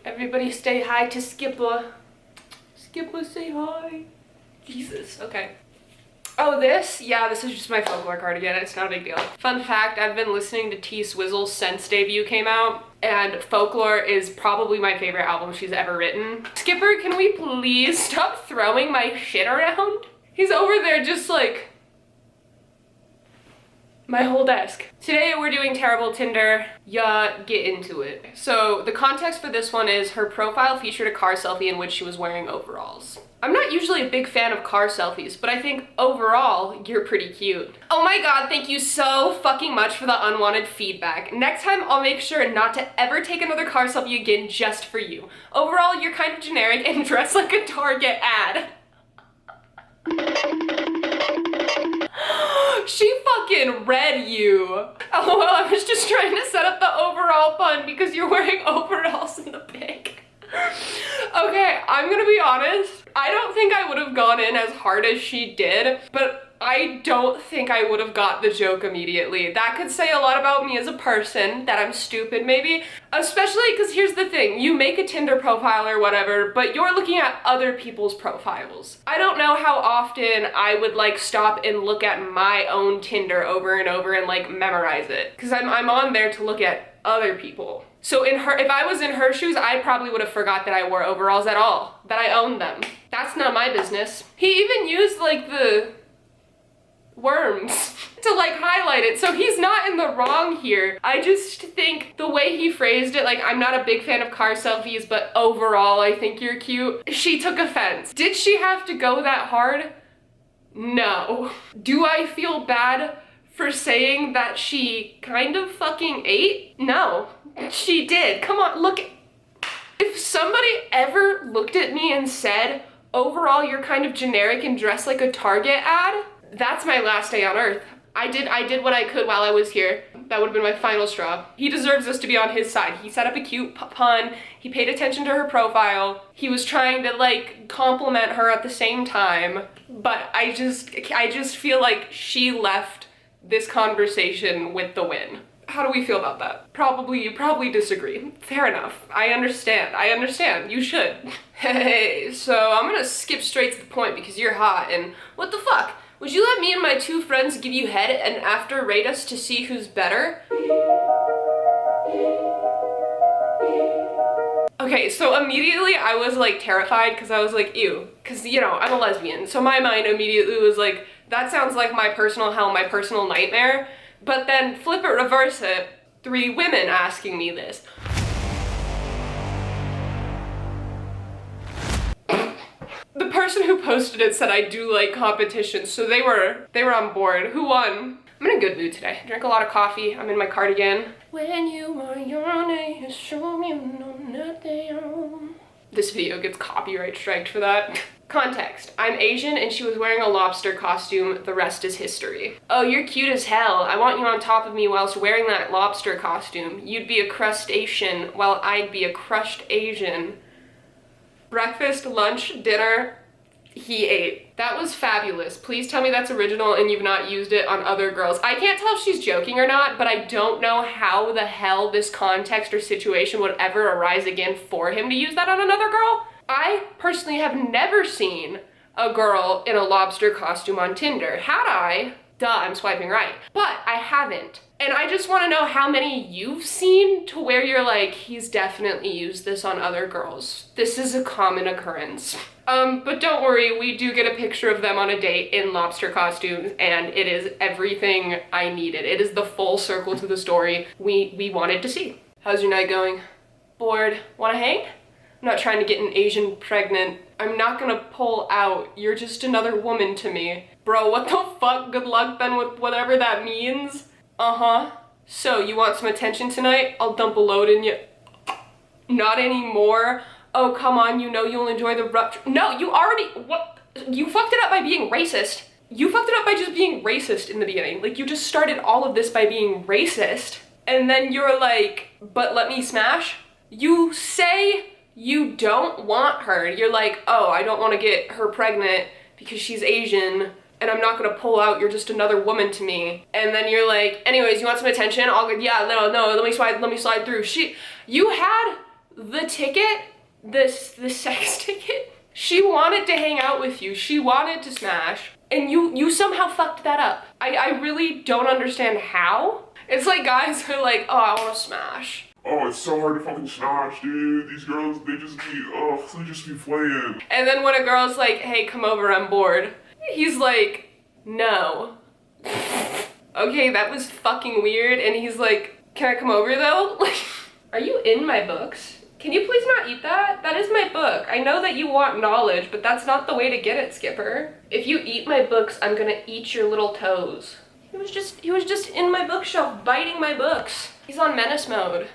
Everybody say hi to Skipper. Skipper, say hi. Jesus, okay. Oh, this? Yeah, this is just my Folklore cardigan. It's not a big deal. Fun fact, I've been listening to T Swizzle's since debut came out, and Folklore is probably my favorite album she's ever written. Skipper, can we please stop throwing my shit around? He's over there just like my whole desk. Today we're doing terrible Tinder. Yeah, get into it. So the context for this one is her profile featured a car selfie in which she was wearing overalls. I'm not usually a big fan of car selfies, but I think overall, you're pretty cute. Oh my god, thank you so fucking much for the unwanted feedback. Next time, I'll make sure not to ever take another car selfie again just for you. Overall, you're kind of generic and dressed like a Target ad. She fucking read you. Oh, well, I was just trying to set up the overall pun because you're wearing overalls in the pic. Okay, I'm gonna be honest. I don't think I would have gone in as hard as she did, but I don't think I would have got the joke immediately. That could say a lot about me as a person, that I'm stupid maybe. Especially because here's the thing, you make a Tinder profile or whatever, but you're looking at other people's profiles. I don't know how often I would like stop and look at my own Tinder over and over and like memorize it. Because I'm on there to look at other people. So if I was in her shoes, I probably would have forgot that I wore overalls at all, that I owned them. That's not my business. He even used like the worms to like highlight it, so he's not in the wrong here. I just think the way he phrased it, like, I'm not a big fan of car selfies, but overall I think you're cute. She took offense. Did she have to go that hard? No. Do I feel bad for saying that she kind of fucking ate? No, she did. Come on, look. If somebody ever looked at me and said, overall you're kind of generic and dressed like a Target ad, that's my last day on earth. I did what I could while I was here. That would have been my final straw. He deserves us to be on his side. He set up a cute pun. He paid attention to her profile. He was trying to like compliment her at the same time. But I just feel like she left this conversation with the win. How do we feel about that? You probably disagree. Fair enough. I understand. You should. Hey, so I'm gonna skip straight to the point because you're hot and what the fuck? Would you let me and my two friends give you head and after rate us to see who's better? Okay, so immediately I was like terrified because I was like, ew, because you know, I'm a lesbian. So my mind immediately was like, that sounds like my personal hell, my personal nightmare. But then flip it, reverse it, 3 women asking me this. The person who posted it said I do like competitions, so they were on board. Who won? I'm in a good mood today. I drank a lot of coffee. I'm in my cardigan. When you are young and you show me know nothing. This video gets copyright striked for that. Context. I'm Asian and she was wearing a lobster costume. The rest is history. Oh, you're cute as hell. I want you on top of me whilst wearing that lobster costume. You'd be a crustacean while I'd be a crushed Asian. Breakfast, lunch, dinner, he ate. That was fabulous. Please tell me that's original and you've not used it on other girls. I can't tell if she's joking or not, but I don't know how the hell this context or situation would ever arise again for him to use that on another girl. I personally have never seen a girl in a lobster costume on Tinder. Had I, duh, I'm swiping right, but I haven't. And I just want to know how many you've seen to where you're like, he's definitely used this on other girls. This is a common occurrence. But don't worry, we do get a picture of them on a date in lobster costumes and it is everything I needed. It is the full circle to the story we wanted to see. How's your night going? Bored? Wanna hang? I'm not trying to get an Asian pregnant. I'm not gonna pull out. You're just another woman to me. Bro, what the fuck? Good luck then with whatever that means. Uh-huh. So, you want some attention tonight? I'll dump a load in you. Not anymore. Oh, come on, you know you'll enjoy the rupture. No, you already, what? You fucked it up by being racist. You fucked it up by just being racist in the beginning. Like, you just started all of this by being racist. And then you're like, but let me smash? You say you don't want her. You're like, oh, I don't want to get her pregnant because she's Asian and I'm not gonna pull out, you're just another woman to me. And then you're like, anyways, you want some attention? I'll go, yeah, no, let me slide through. You had the ticket, the sex ticket, she wanted to hang out with you. She wanted to smash. And you somehow fucked that up. I really don't understand how. It's like guys who are like, oh, I want to smash. Oh, it's so hard to fucking smash, dude. These girls, they just be playing. And then when a girl's like, hey, come over, I'm bored, he's like, no. Okay, that was fucking weird. And he's like, can I come over though? Like, are you in my books? Can you please not eat that? That is my book. I know that you want knowledge, but that's not the way to get it, Skipper. If you eat my books, I'm gonna eat your little toes. He was just in my bookshelf, biting my books. He's on menace mode.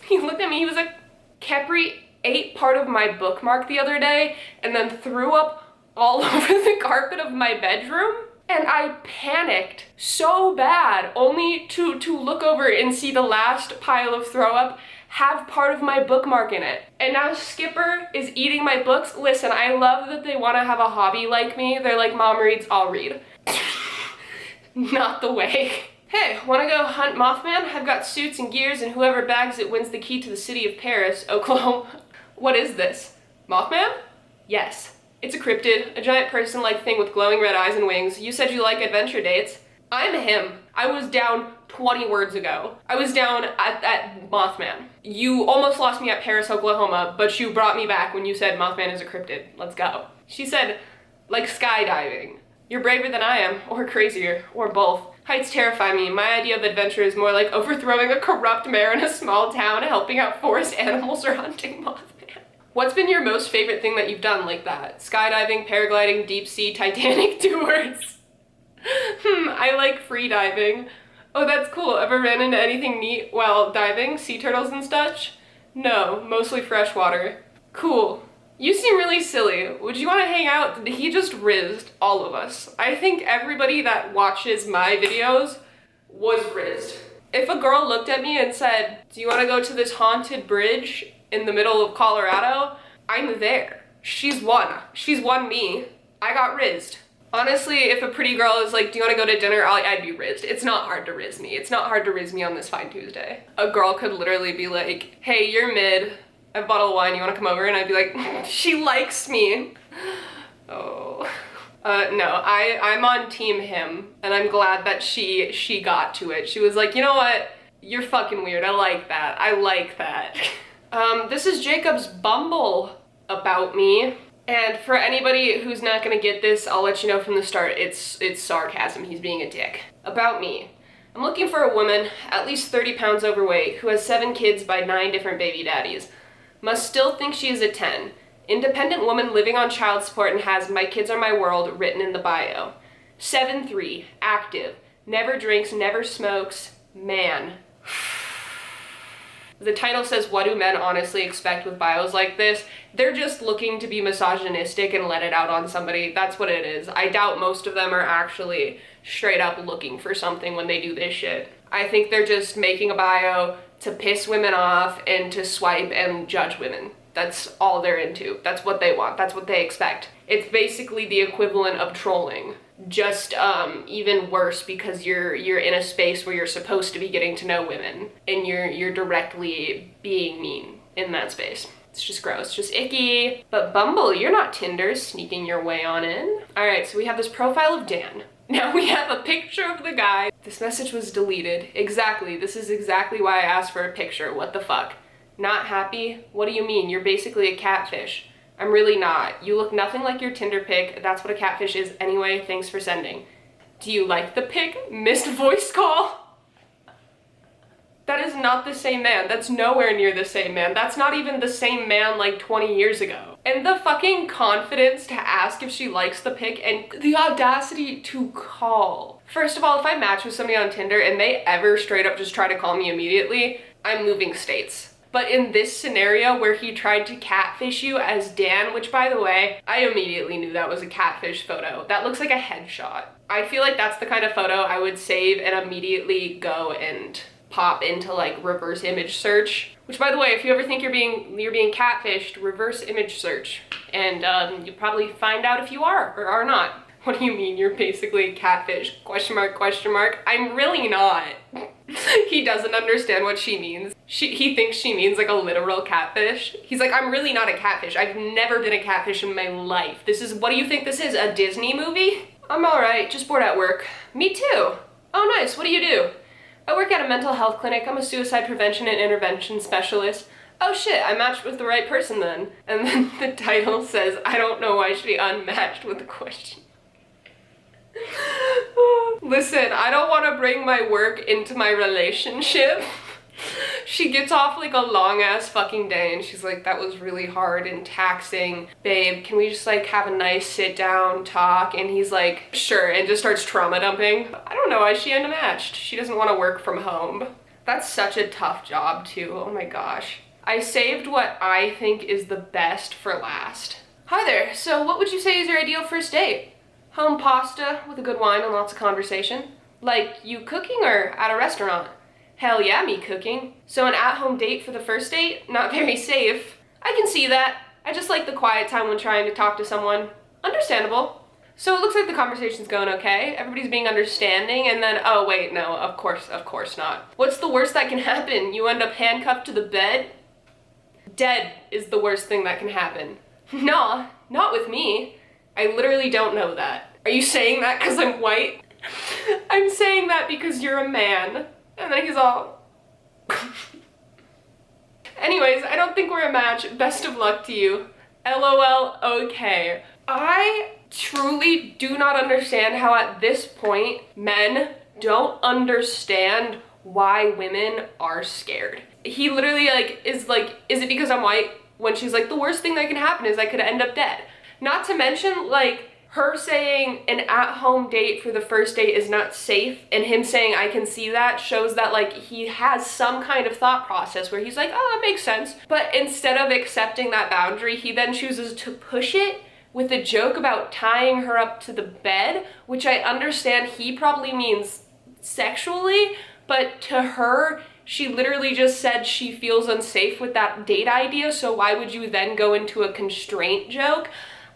He looked at me, he was like, Kepri ate part of my bookmark the other day and then threw up all over the carpet of my bedroom. And I panicked so bad, only to look over and see the last pile of throw up have part of my bookmark in it. And now Skipper is eating my books. Listen, I love that they want to have a hobby like me. They're like, Mom reads, I'll read. Not the way. Hey, wanna go hunt Mothman? I've got suits and gears, and whoever bags it wins the key to the city of Paris, Oklahoma. What is this? Mothman? Yes. It's a cryptid, a giant person-like thing with glowing red eyes and wings. You said you like adventure dates. I'm him. I was down 20 words ago. I was down at Mothman. You almost lost me at Paris, Oklahoma, but you brought me back when you said Mothman is a cryptid. Let's go. She said, like skydiving. You're braver than I am, or crazier, or both. Heights terrify me. My idea of adventure is more like overthrowing a corrupt mayor in a small town, helping out forest animals, or hunting Mothman. What's been your most favorite thing that you've done like that? Skydiving, paragliding, deep sea, Titanic tours. I like free diving. Oh, that's cool. Ever ran into anything neat while diving? Sea turtles and such? No, mostly freshwater. Cool. You seem really silly. Would you want to hang out? He just rizzed all of us. I think everybody that watches my videos was rizzed. If a girl looked at me and said, do you want to go to this haunted bridge in the middle of Colorado? I'm there. She's won. She's won me. I got rizzed. Honestly, if a pretty girl is like, do you want to go to dinner? I'd be rizzed. It's not hard to rizz me. It's not hard to rizz me on this fine Tuesday. A girl could literally be like, hey, you're mid. I have a bottle of wine, you wanna come over? And I'd be like, she likes me. Oh. No, I'm on team him, and I'm glad that she got to it. She was like, you know what? You're fucking weird, I like that. I like that. This is Jacob's Bumble about me. And for anybody who's not gonna get this, I'll let you know from the start, it's sarcasm, he's being a dick. About me. I'm looking for a woman, at least 30 pounds overweight, who has 7 kids by 9 different baby daddies. Must still think she is a 10. Independent woman living on child support and has my kids are my world written in the bio. 7'3", active, never drinks, never smokes, man. The title says, what do men honestly expect with bios like this? They're just looking to be misogynistic and let it out on somebody. That's what it is. I doubt most of them are actually straight up looking for something when they do this shit. I think they're just making a bio to piss women off and to swipe and judge women. That's all they're into. That's what they want. That's what they expect. It's basically the equivalent of trolling. Just even worse because you're in a space where you're supposed to be getting to know women and you're directly being mean in that space. It's just gross, just icky. But Bumble, you're not Tinder sneaking your way on in. All right, so we have this profile of Dan. Now we have a picture of the guy. This message was deleted. Exactly, this is exactly why I asked for a picture. What the fuck? Not happy? What do you mean? You're basically a catfish. I'm really not. You look nothing like your Tinder pic. That's what a catfish is anyway. Thanks for sending. Do you like the pic? Missed voice call? That is not the same man. That's nowhere near the same man. That's not even the same man like 20 years ago. And the fucking confidence to ask if she likes the pic and the audacity to call. First of all, if I match with somebody on Tinder and they ever straight up just try to call me immediately, I'm moving states. But in this scenario where he tried to catfish you as Dan, which by the way, I immediately knew that was a catfish photo. That looks like a headshot. I feel like that's the kind of photo I would save and immediately go and pop into like reverse image search. Which by the way, if you ever think you're being catfished, reverse image search. And you'll probably find out if you are or are not. What do you mean you're basically catfish? Question mark, question mark. I'm really not. He doesn't understand what she means. He thinks she means like a literal catfish. He's like, I'm really not a catfish. I've never been a catfish in my life. What do you think this is, a Disney movie? I'm all right, just bored at work. Me too. Oh nice, what do you do? I work at a mental health clinic. I'm a suicide prevention and intervention specialist. Oh shit, I matched with the right person then. And then the title says, I don't know why she unmatched with the question. Listen, I don't want to bring my work into my relationship. She gets off like a long ass fucking day and she's like, that was really hard and taxing. Babe, can we just like have a nice sit down talk? And he's like, sure, and just starts trauma dumping. I don't know why she unmatched. She doesn't want to work from home. That's such a tough job too, oh my gosh. I saved what I think is the best for last. Hi there, so what would you say is your ideal first date? Home pasta with a good wine and lots of conversation. Like you cooking or at a restaurant? Hell yeah, me cooking. So an at-home date for the first date? Not very safe. I can see that. I just like the quiet time when trying to talk to someone. Understandable. So it looks like the conversation's going okay. Everybody's being understanding and then, oh wait, no, of course not. What's the worst that can happen? You end up handcuffed to the bed? Dead is the worst thing that can happen. No, not with me. I literally don't know that. Are you saying that because I'm white? I'm saying that because you're a man. And then he's all... Anyways, I don't think we're a match. Best of luck to you. LOL, okay. I truly do not understand how at this point men don't understand why women are scared. He literally is it because I'm white? When she's like, the worst thing that can happen is I could end up dead. Not to mention, like, her saying an at-home date for the first date is not safe, and him saying I can see that shows that, like, he has some kind of thought process where he's like, oh, that makes sense. But instead of accepting that boundary, he then chooses to push it with a joke about tying her up to the bed, which I understand he probably means sexually, but to her, she literally just said she feels unsafe with that date idea, so why would you then go into a constraint joke?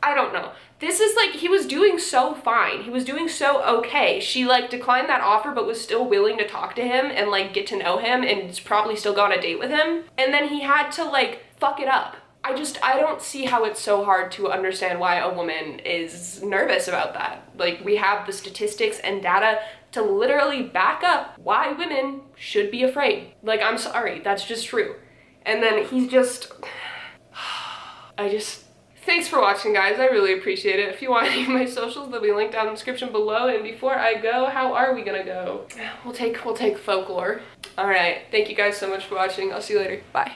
I don't know. This is like, he was doing so fine. He was doing so okay. She like declined that offer but was still willing to talk to him and like get to know him and probably still go on a date with him. And then he had to like fuck it up. I don't see how it's so hard to understand why a woman is nervous about that. Like, we have the statistics and data to literally back up why women should be afraid. Like, I'm sorry, that's just true. And then he's just, thanks for watching, guys. I really appreciate it. If you want any of my socials, they'll be linked down in the description below. And before I go, how are we gonna go? We'll take folklore. All right, thank you guys so much for watching. I'll see you later. Bye.